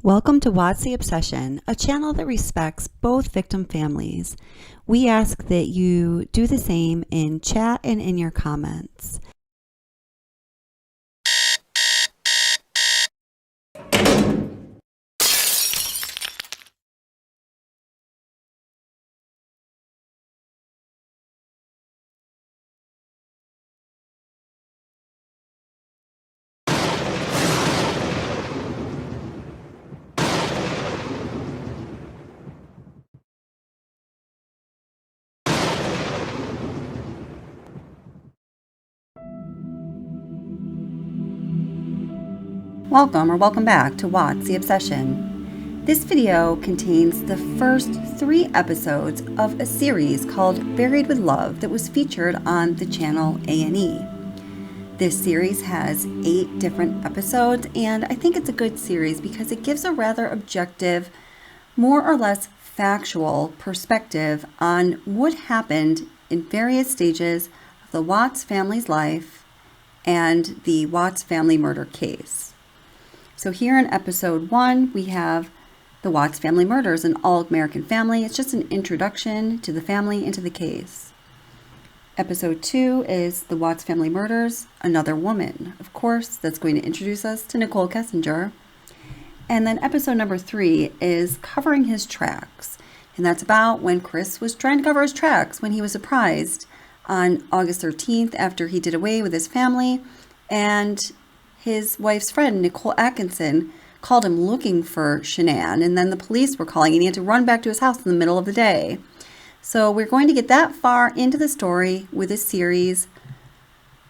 Welcome to Watts the Obsession, a channel that respects both victim families. We ask that you do the same in chat and in your comments. Welcome back to Watts the Obsession. This video contains the first 3 episodes of a series called Buried with Love that was featured on the channel A&E. This series has 8 different episodes, and I think it's a good series because it gives a rather objective, more or less factual perspective on what happened in various stages of the Watts family's life and the Watts family murder case. So here in episode 1, we have the Watts family murders, an all-American family. It's just an introduction to the family and to the case. Episode 2 is the Watts family murders, another woman. Of course, that's going to introduce us to Nicole Kessinger. And then episode number 3 is covering his tracks. And that's about when Chris was trying to cover his tracks when he was surprised on August 13th after he did away with his family, and his wife's friend, Nicole Atkinson, called him looking for Shanann, and then the police were calling, and he had to run back to his house in the middle of the day. So we're going to get that far into the story with this series,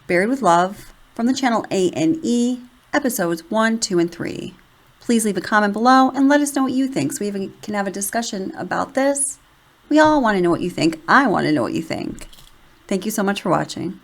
Buried with Love, from the channel A&E, episodes 1, 2, and 3. Please leave a comment below and let us know what you think so we can have a discussion about this. We all want to know what you think. I want to know what you think. Thank you so much for watching.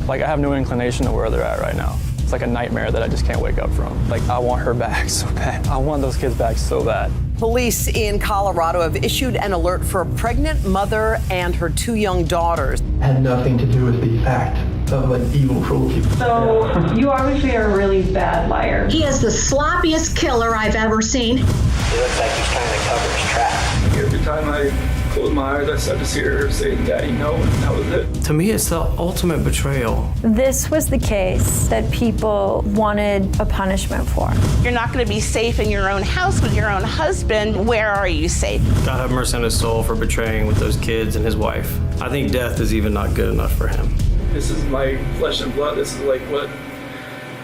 Like, I have no inclination to where they're at right now. It's like a nightmare that I just can't wake up from. Like, I want her back so bad. I want those kids back so bad. Police in Colorado have issued an alert for a pregnant mother and her 2 young daughters. Had nothing to do with the act of an evil, cruel people. So you obviously are a really bad liar. He is the sloppiest killer I've ever seen. It looks like he's trying to cover his tracks. Every time I closed my eyes, I started to hear her saying, "Daddy, no," and that was it. To me, it's the ultimate betrayal. This was the case that people wanted a punishment for. You're not going to be safe in your own house with your own husband. Where are you safe? God have mercy on his soul for betraying with those kids and his wife. I think death is even not good enough for him. This is my flesh and blood. This is like what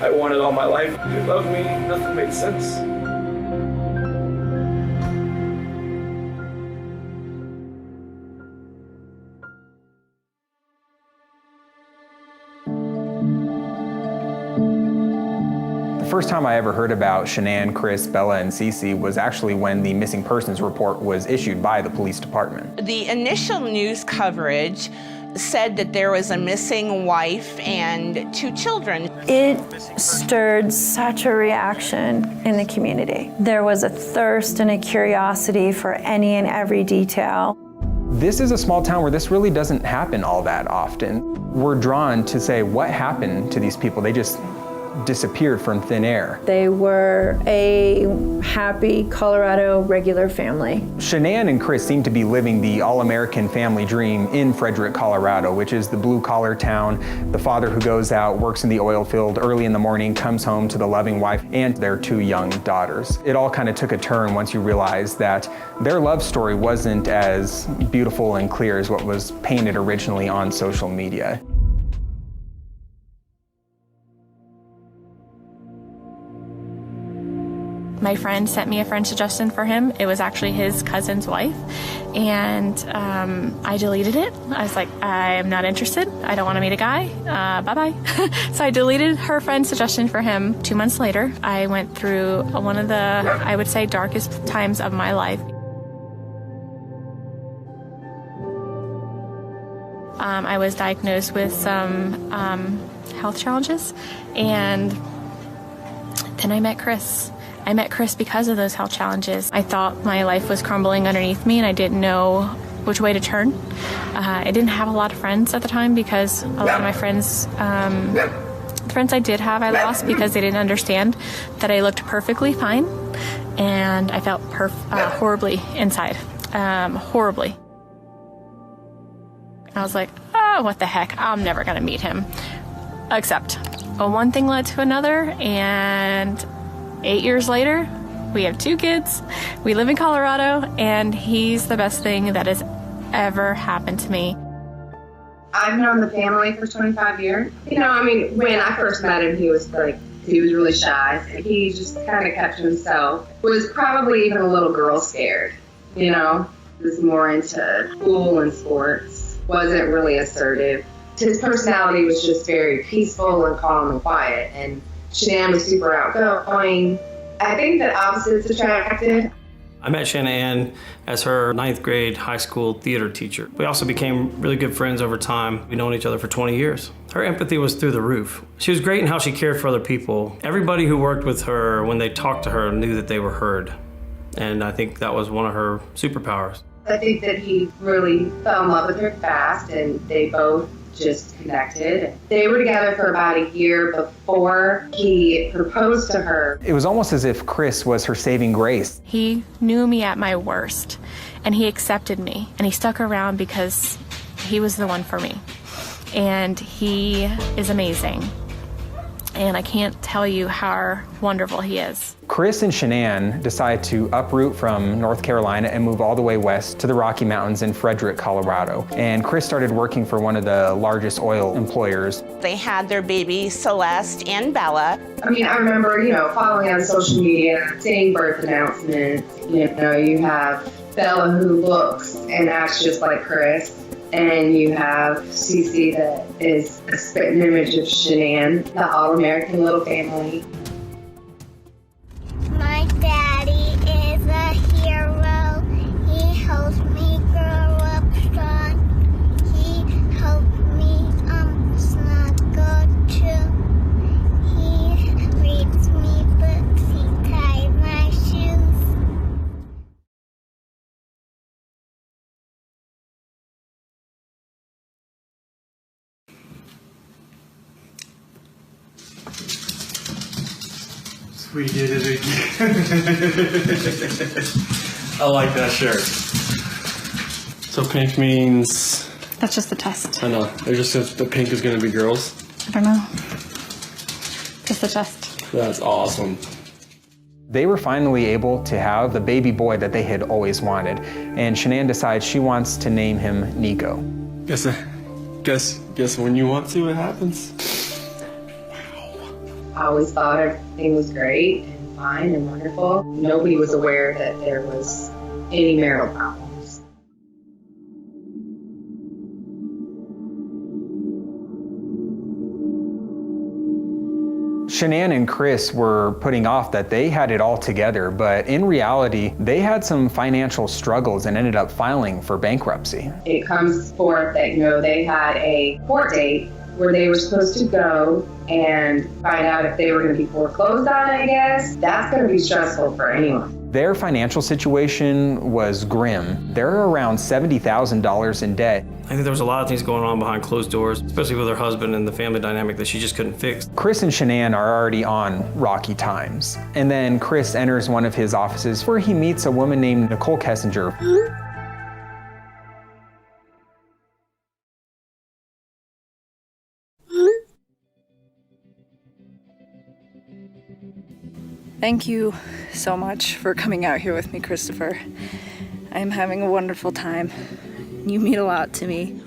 I wanted all my life. He loved me. Nothing made sense. The first time I ever heard about Shanann, Chris, Bella, and Cece was actually when the missing persons report was issued by the police department. The initial news coverage said that there was a missing wife and 2 children. It stirred such a reaction in the community. There was a thirst and a curiosity for any and every detail. This is a small town where this really doesn't happen all that often. We're drawn to say, what happened to these people? They just disappeared from thin air. They were a happy Colorado regular family. Shanann and Chris seem to be living the all-American family dream in Fredrick, Colorado, which is the blue-collar town. The father who goes out, works in the oil field early in the morning, comes home to the loving wife and their 2 young daughters. It all kind of took a turn once you realized that their love story wasn't as beautiful and clear as what was painted originally on social media. My friend sent me a friend suggestion for him. It was actually his cousin's wife, and I deleted it. I was like, I'm not interested. I don't want to meet a guy. Bye-bye. So I deleted her friend suggestion for him. 2 months later, I went through one of the, I would say, darkest times of my life. I was diagnosed with some health challenges, and then I met Chris. I met Chris because of those health challenges. I thought my life was crumbling underneath me and I didn't know which way to turn. I didn't have a lot of friends at the time because a lot of my friends The friends I did have, I lost because they didn't understand that I looked perfectly fine, and I felt horribly inside, horribly. I was like, oh, what the heck, I'm never gonna meet him. Except, one thing led to another, and 8 years later, we have 2 kids, we live in Colorado, and he's the best thing that has ever happened to me. I've known the family for 25 years. You know, I mean, when I first met him, he was really shy. He just kind of kept to himself. Was probably even a little girl scared, you know. Was more into school and sports. Wasn't really assertive. His personality was just very peaceful and calm and quiet. And Shanann was super outgoing. I think that opposites attracted. I met Shanann as her 9th grade high school theater teacher. We also became really good friends over time. We've known each other for 20 years. Her empathy was through the roof. She was great in how she cared for other people. Everybody who worked with her, when they talked to her, knew that they were heard. And I think that was one of her superpowers. I think that he really fell in love with her fast, and they both just connected. They were together for about a year before he proposed to her. It was almost as if Chris was her saving grace. He knew me at my worst, and he accepted me, and he stuck around because he was the one for me. And he is amazing, and I can't tell you how wonderful he is. Chris and Shanann decide to uproot from North Carolina and move all the way west to the Rocky Mountains in Fredrick, Colorado. And Chris started working for one of the largest oil employers. They had their babies, Celeste and Bella. I mean, I remember, you know, following on social media, seeing birth announcements. You know, you have Bella who looks and acts just like Chris. And you have Cece that is a spitting image of Shanann, the all-American little family. My daddy is a hero. He helps me grow up strong. He helped me snuggle too. He reads me books. He ties my shoes. We did it again. I like that shirt. So pink means... That's just the test. I know. It just says the pink is going to be girls. I don't know. Just the test. That's awesome. They were finally able to have the baby boy that they had always wanted. And Shanann decides she wants to name him Nico. Guess when you want to, it happens. I always thought everything was great and fine and wonderful. Nobody was aware that there was any marital problems. Shanann and Chris were putting off that they had it all together, but in reality, they had some financial struggles and ended up filing for bankruptcy. It comes forth that, you know, they had a court date where they were supposed to go and find out if they were going to be foreclosed on, I guess. That's going to be stressful for anyone. Their financial situation was grim. They're around $70,000 in debt. I think there was a lot of things going on behind closed doors, especially with her husband and the family dynamic that she just couldn't fix. Chris and Shanann are already on rocky times. And then Chris enters one of his offices where he meets a woman named Nicole Kessinger. Thank you so much for coming out here with me, Christopher. I'm having a wonderful time. You mean a lot to me.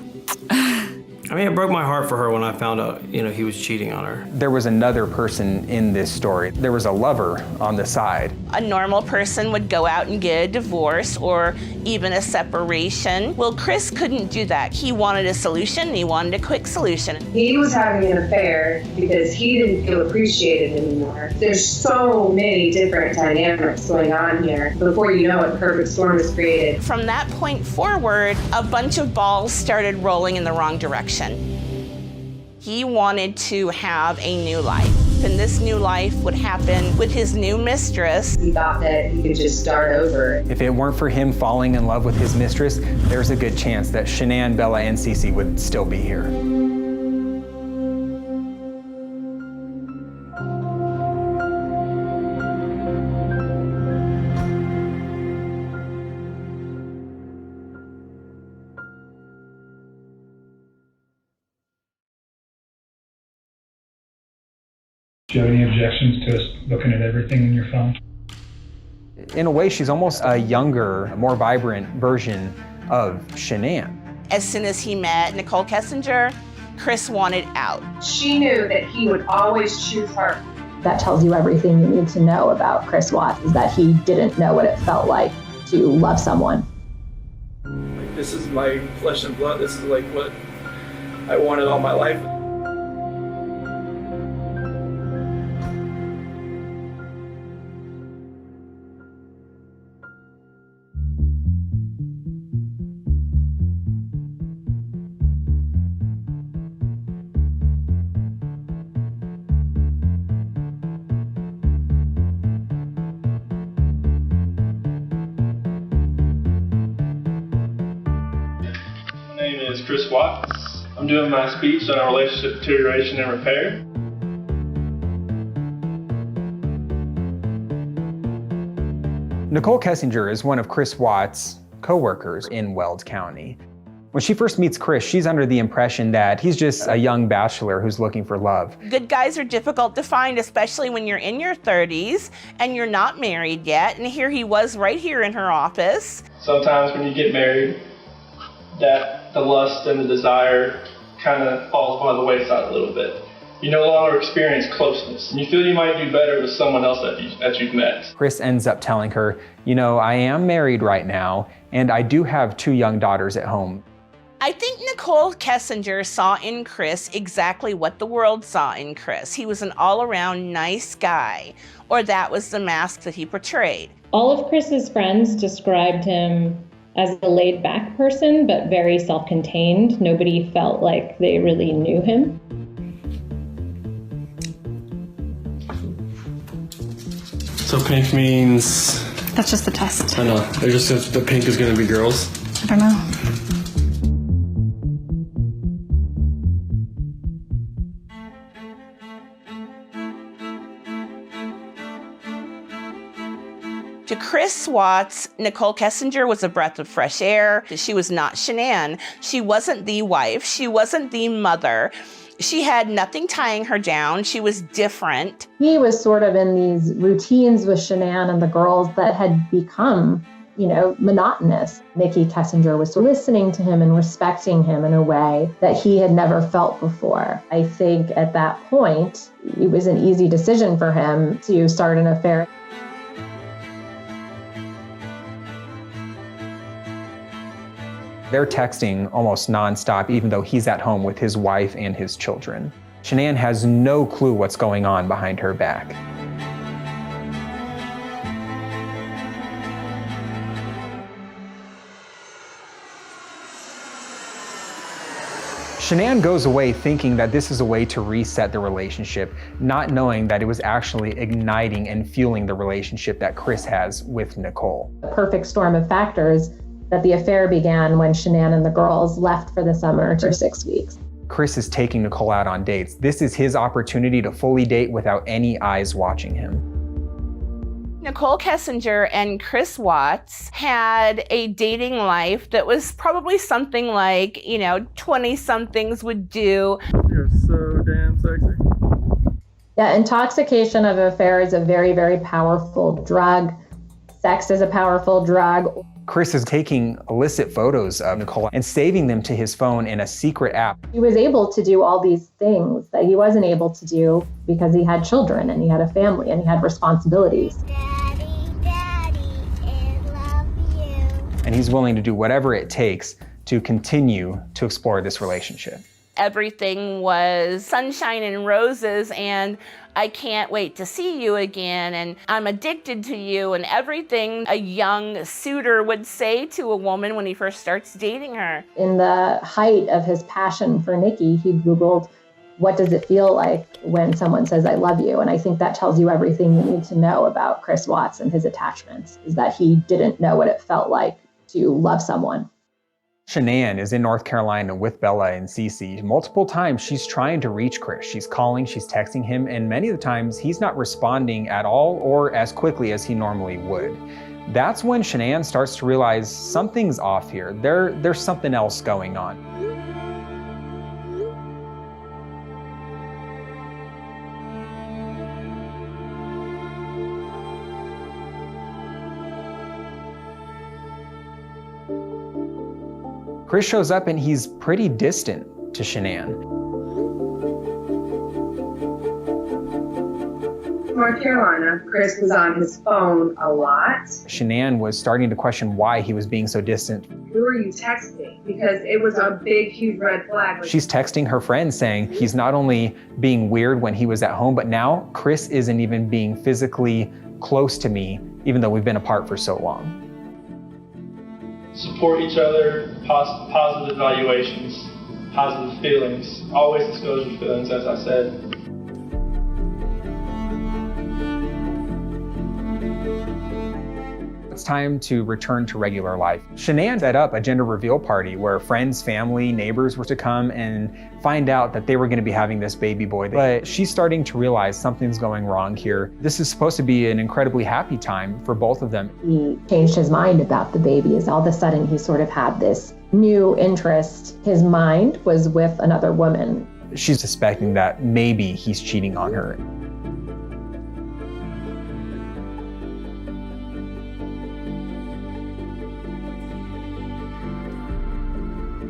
I mean, it broke my heart for her when I found out, you know, he was cheating on her. There was another person in this story. There was a lover on the side. A normal person would go out and get a divorce or even a separation. Well, Chris couldn't do that. He wanted a solution. He wanted a quick solution. He was having an affair because he didn't feel appreciated anymore. There's so many different dynamics going on here. Before you know it, the perfect storm is created. From that point forward, a bunch of balls started rolling in the wrong direction. He wanted to have a new life, and this new life would happen with his new mistress. He thought that he could just start over. If it weren't for him falling in love with his mistress, there's a good chance that Shanann, Bella, and Cece would still be here. Do you have any objections to us looking at everything in your phone? In a way, she's almost a younger, more vibrant version of Shanann. As soon as he met Nicole Kessinger, Chris wanted out. She knew that he would always choose her. That tells you everything you need to know about Chris Watts, is that he didn't know what it felt like to love someone. Like, this is my flesh and blood. This is like what I wanted all my life. My name is Chris Watts. I'm doing my speech on relationship deterioration and repair. Nicole Kessinger is one of Chris Watts' co-workers in Weld County. When she first meets Chris, she's under the impression that he's just a young bachelor who's looking for love. Good guys are difficult to find, especially when you're in your 30s and you're not married yet. And here he was right here in her office. Sometimes when you get married, that the lust and the desire kind of falls by the wayside a little bit. You no longer experience closeness, and you feel you might do better with someone else that you've met. Chris ends up telling her, you know, I am married right now, and I do have 2 young daughters at home. I think Nicole Kessinger saw in Chris exactly what the world saw in Chris. He was an all-around nice guy, or that was the mask that he portrayed. All of Chris's friends described him as a laid-back person, but very self-contained. Nobody felt like they really knew him. So pink means... That's just the test. I know. They're just the pink is going to be girls. I don't know. To Chris Watts, Nicole Kessinger was a breath of fresh air. She was not Shanann. She wasn't the wife. She wasn't the mother. She had nothing tying her down. She was different. He was sort of in these routines with Shanann and the girls that had become, monotonous. Nikki Kessinger was listening to him and respecting him in a way that he had never felt before. I think at that point, it was an easy decision for him to start an affair. They're texting almost nonstop, even though he's at home with his wife and his children. Shanann has no clue what's going on behind her back. Shanann goes away thinking that this is a way to reset the relationship, not knowing that it was actually igniting and fueling the relationship that Chris has with Nicole. The perfect storm of factors that the affair began when Shanann and the girls left for the summer for 6 weeks. Chris is taking Nicole out on dates. This is his opportunity to fully date without any eyes watching him. Nicole Kessinger and Chris Watts had a dating life that was probably something like, 20-somethings would do. You're so damn sexy. Yeah, intoxication of affair is a very, very powerful drug. Sex is a powerful drug. Chris is taking illicit photos of Nicole and saving them to his phone in a secret app. He was able to do all these things that he wasn't able to do because he had children and he had a family and he had responsibilities. Daddy, I love you. And he's willing to do whatever it takes to continue to explore this relationship. Everything was sunshine and roses, and I can't wait to see you again, and I'm addicted to you, and everything a young suitor would say to a woman when he first starts dating her. In the height of his passion for Nikki, he Googled, what does it feel like when someone says, I love you? And I think that tells you everything you need to know about Chris Watts and his attachments, is that he didn't know what it felt like to love someone. Shanann is in North Carolina with Bella and Cece. Multiple times she's trying to reach Chris. She's calling, she's texting him, and many of the times he's not responding at all or as quickly as he normally would. That's when Shanann starts to realize something's off here. There's something else going on. Chris shows up and he's pretty distant to Shanann. North Carolina, Chris was on his phone a lot. Shanann was starting to question why he was being so distant. Who are you texting? Because it was a big, huge red flag. She's texting her friend saying he's not only being weird when he was at home, but now Chris isn't even being physically close to me, even though we've been apart for so long. Support each other, positive evaluations, positive feelings. Always disclose your feelings, as I said. It's time to return to regular life. Shanann set up a gender reveal party where friends, family, neighbors were to come and find out that they were going to be having this baby boy. But she's starting to realize something's going wrong here. This is supposed to be an incredibly happy time for both of them. He changed his mind about the baby as all of a sudden he sort of had this new interest. His mind was with another woman. She's suspecting that maybe he's cheating on her.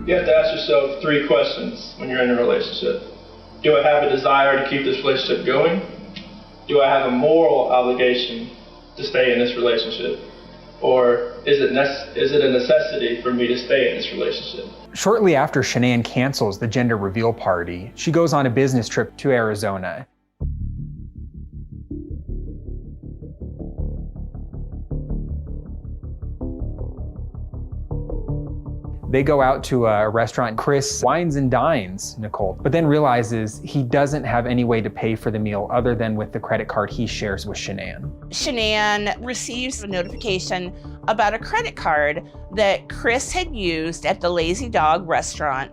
You have to ask yourself 3 questions when you're in a relationship. Do I have a desire to keep this relationship going? Do I have a moral obligation to stay in this relationship? Or is it a necessity for me to stay in this relationship? Shortly after Shanann cancels the gender reveal party, she goes on a business trip to Arizona. They go out to a restaurant. Chris wines and dines Nicole, but then realizes he doesn't have any way to pay for the meal other than with the credit card he shares with Shanann. Shanann receives a notification about a credit card that Chris had used at the Lazy Dog restaurant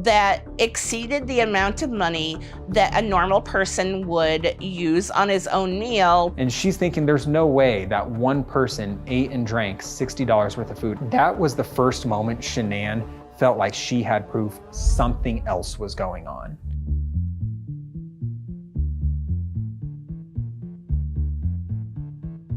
that exceeded the amount of money that a normal person would use on his own meal. And she's thinking there's no way that one person ate and drank $60 worth of food. That was the first moment Shanann felt like she had proof something else was going on.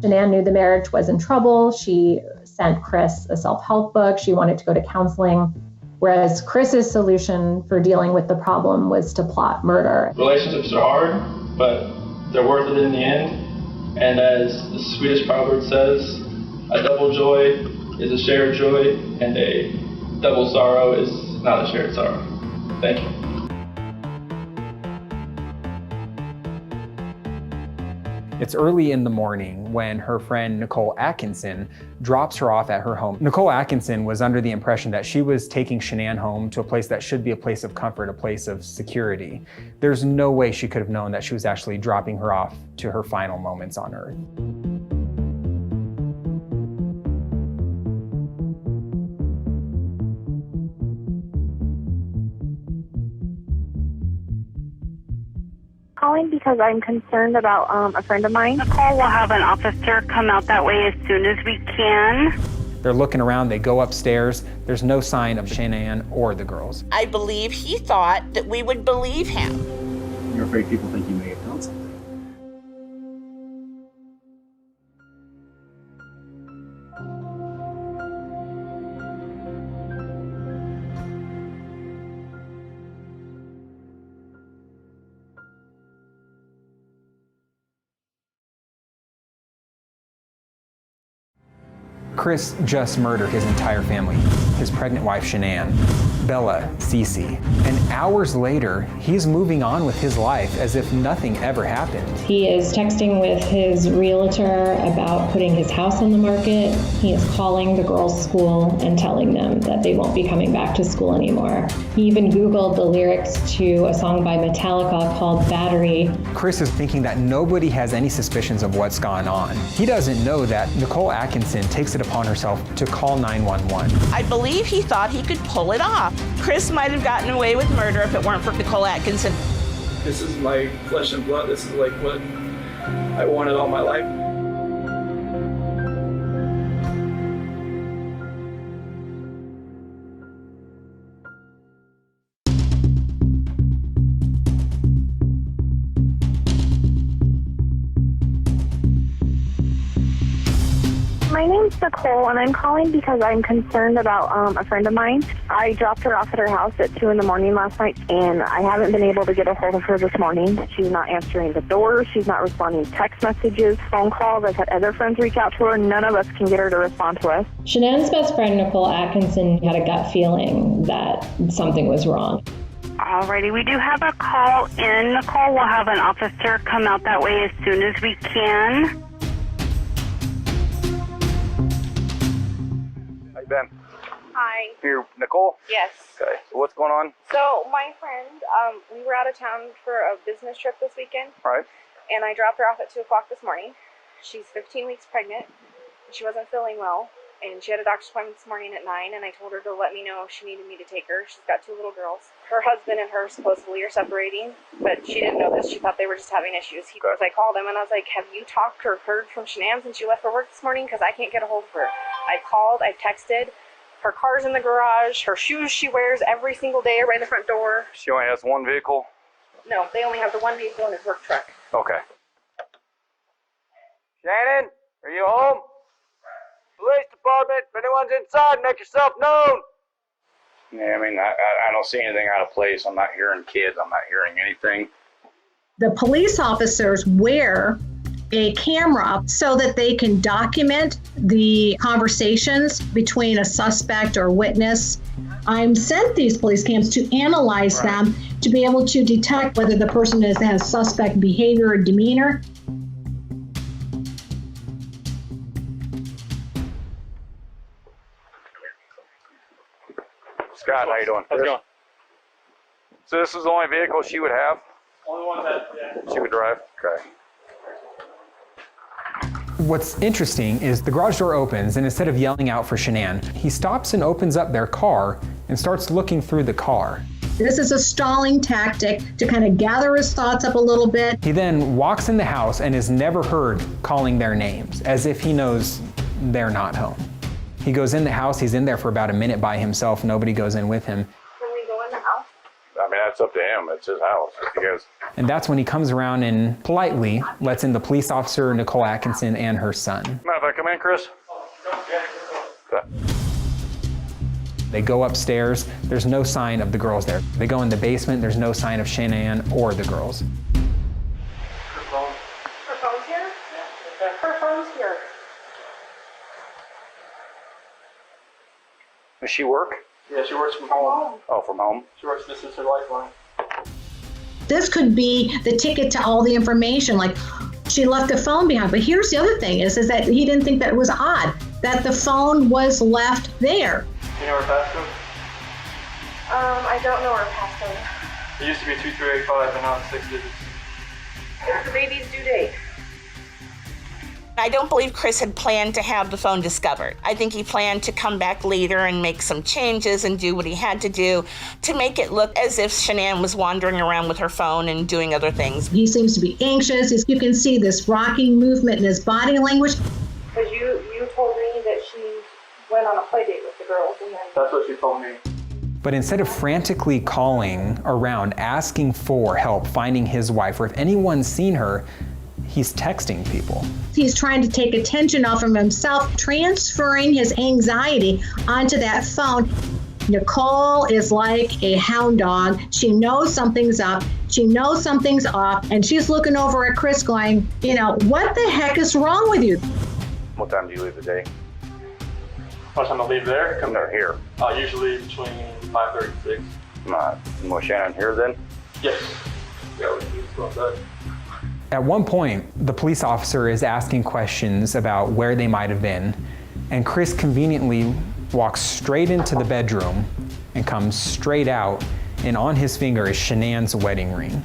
Shanann knew the marriage was in trouble. She sent Chris a self-help book. She wanted to go to counseling. Whereas Chris's solution for dealing with the problem was to plot murder. Relationships are hard, but they're worth it in the end. And as the Swedish proverb says, a double joy is a shared joy, and a double sorrow is not a shared sorrow. Thank you. It's early in the morning when her friend Nicole Atkinson drops her off at her home. Nicole Atkinson was under the impression that she was taking Shanann home to a place that should be a place of comfort, a place of security. There's no way she could have known that she was actually dropping her off to her final moments on Earth. Calling because I'm concerned about a friend of mine. Nicole will have an officer come out that way as soon as we can. They're looking around, they go upstairs. There's no sign of Shanann or the girls. I believe he thought that we would believe him. You're afraid people think you may have done something. Chris just murdered his entire family, his pregnant wife Shanann, Bella, Cece, and hours later, he's moving on with his life as if nothing ever happened. He is texting with his realtor about putting his house on the market. He is calling the girls' school and telling them that they won't be coming back to school anymore. He even Googled the lyrics to a song by Metallica called Battery. Chris is thinking that nobody has any suspicions of what's gone on. He doesn't know that Nicole Atkinson takes it upon herself to call 911. I believe he thought he could pull it off. Chris might have gotten away with murder if it weren't for Nicole Atkinson. This is my flesh and blood. This is like what I wanted all my life. My name's Nicole, and I'm calling because I'm concerned about a friend of mine. I dropped her off at her house at 2 in the morning last night, and I haven't been able to get a hold of her this morning. She's not answering the door. She's not responding to text messages, phone calls. I've had other friends reach out to her. None of us can get her to respond to us. Shanann's best friend, Nicole Atkinson, had a gut feeling that something was wrong. Alrighty, we do have a call in. Nicole will have an officer come out that way as soon as we can. How you been? Hi. Here, Nicole? Yes. Okay, so what's going on? So my friend, we were out of town for a business trip this weekend. Right. And I dropped her off at 2 o'clock this morning. She's 15 weeks pregnant. She wasn't feeling well. And she had a doctor's appointment this morning at 9, and I told her to let me know if she needed me to take her. She's got 2 little girls. Her husband and her supposedly are separating, but she didn't know this. She thought they were just having issues. I called him, and I was like, have you talked or heard from Shanann since she left for work this morning? Because I can't get a hold of her. I've called, I've texted. Her car's in the garage. Her shoes she wears every single day are right in the front door. She only has one vehicle? No, they only have the one vehicle in his work truck. Okay. Shanann, are you home? Police department, if anyone's inside, make yourself known. Yeah, I mean, I don't see anything out of place. I'm not hearing kids. I'm not hearing anything. The police officers wear a camera so that they can document the conversations between a suspect or witness. I'm sent these police cams to analyze them to be able to detect whether the person has suspect behavior or demeanor. Scott, how you doing? How's it going? So this is the only vehicle she would have? Only one that, yeah. She would drive? Okay. What's interesting is the garage door opens, and instead of yelling out for Shanann, he stops and opens up their car and starts looking through the car. This is a stalling tactic to kind of gather his thoughts up a little bit. He then walks in the house and is never heard calling their names, as if he knows they're not home. He goes in the house, he's in there for about a minute by himself, nobody goes in with him. Can we go in the house? I mean, that's up to him. It's his house. If you guys... And that's when he comes around and politely lets in the police officer, Nicole Atkinson, and her son. Mind if I come in, Chris? Okay. They go upstairs, there's no sign of the girls there. They go in the basement, there's no sign of Shanann or the girls. Her phone's here? Yeah. Her phone's here. Does she work? Yeah, she works from home. Oh, from home? She works, this is her lifeline. This could be the ticket to all the information, like she left the phone behind. But here's the other thing is that he didn't think that it was odd that the phone was left there. You know her passcode? I don't know her passcode. It used to be 2385, and now it's 6 digits. It's the baby's due date. I don't believe Chris had planned to have the phone discovered. I think he planned to come back later and make some changes and do what he had to do to make it look as if Shanann was wandering around with her phone and doing other things. He seems to be anxious. You can see this rocking movement in his body language. Because you told me that she went on a play date with the girls. And then... That's what she told me. But instead of frantically calling around, asking for help, finding his wife, or if anyone's seen her, he's texting people. He's trying to take attention off of himself, transferring his anxiety onto that phone. Nicole is like a hound dog. She knows something's up. She knows something's off. And she's looking over at Chris going, what the heck is wrong with you? What time do you leave the day? What time I leave there? Come there here. Usually between 5:30 and 6. Was Shanann here then? Yes. Yeah, we still outside. At one point, the police officer is asking questions about where they might have been, and Chris conveniently walks straight into the bedroom and comes straight out, and on his finger is Shanann's wedding ring.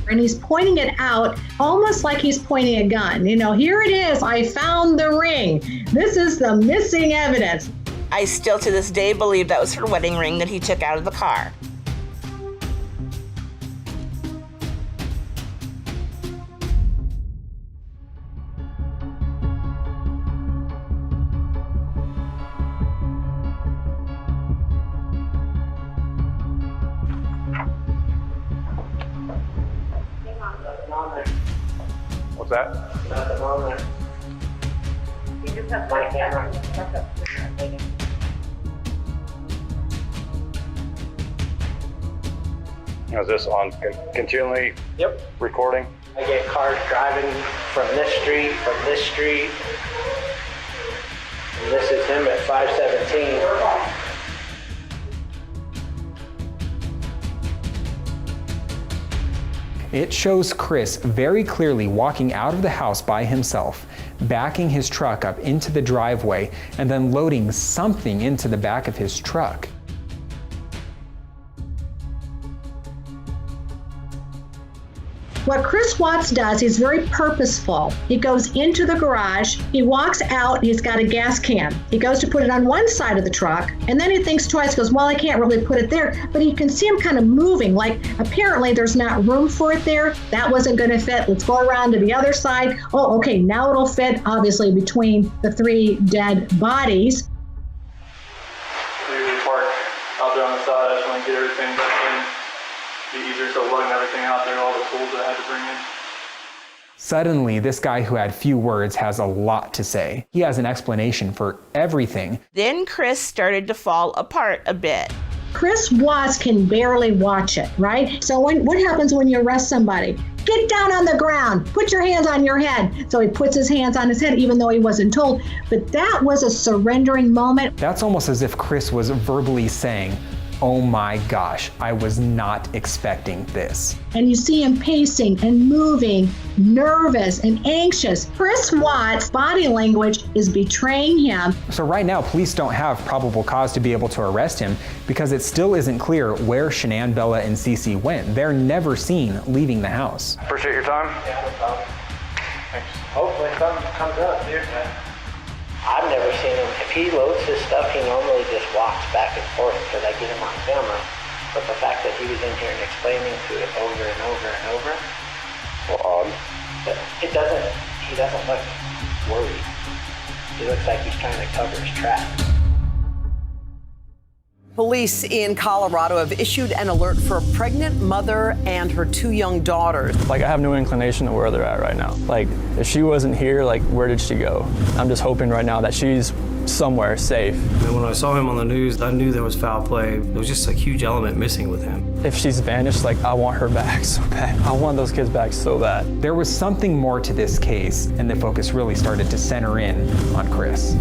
And he's pointing it out almost like he's pointing a gun. Here it is, I found the ring. This is the missing evidence. I still to this day believe that was her wedding ring that he took out of the car. What's that? Nothing on there. You just have My camera. Is this on continually recording? I get cars driving from this street, and this is him at 517. It shows Chris very clearly walking out of the house by himself, backing his truck up into the driveway, and then loading something into the back of his truck. What Chris Watts does, he's very purposeful. He goes into the garage, he walks out, he's got a gas can. He goes to put it on one side of the truck, and then he thinks twice, goes, well, I can't really put it there. But you can see him kind of moving, like apparently there's not room for it there. That wasn't going to fit. Let's go around to the other side. Oh, okay, now it'll fit, obviously, between the 3 dead bodies. We usually park out there on the side. I just want to get everything back in. Be easier, so lugging everything out there, all the tools that I had to bring in. Suddenly, this guy who had few words has a lot to say. He has an explanation for everything. Then Chris started to fall apart a bit. Chris Watts can barely watch it, right? So what happens when you arrest somebody? Get down on the ground, put your hands on your head. So he puts his hands on his head, even though he wasn't told. But that was a surrendering moment. That's almost as if Chris was verbally saying, oh my gosh, I was not expecting this. And you see him pacing and moving, nervous and anxious. Chris Watts' body language is betraying him. So right now, police don't have probable cause to be able to arrest him because it still isn't clear where Shanann, Bella, and Cece went. They're never seen leaving the house. Appreciate your time. Yeah, no problem. Thanks. Hopefully something comes up, dude. I've never seen him. If he loads his stuff, he normally just walks back and forth because I get him on camera. But the fact that he was in here and explaining to it over and over and over, well, odd. But he doesn't look worried. He looks like he's trying to cover his tracks. Police in Colorado have issued an alert for a pregnant mother and her 2 young daughters. Like, I have no inclination to where they're at right now. Like, if she wasn't here, like, where did she go? I'm just hoping right now that she's somewhere safe. And when I saw him on the news, I knew there was foul play. There was just a huge element missing with him. If she's vanished, like, I want her back so bad. I want those kids back so bad. There was something more to this case, and the focus really started to center in on Chris.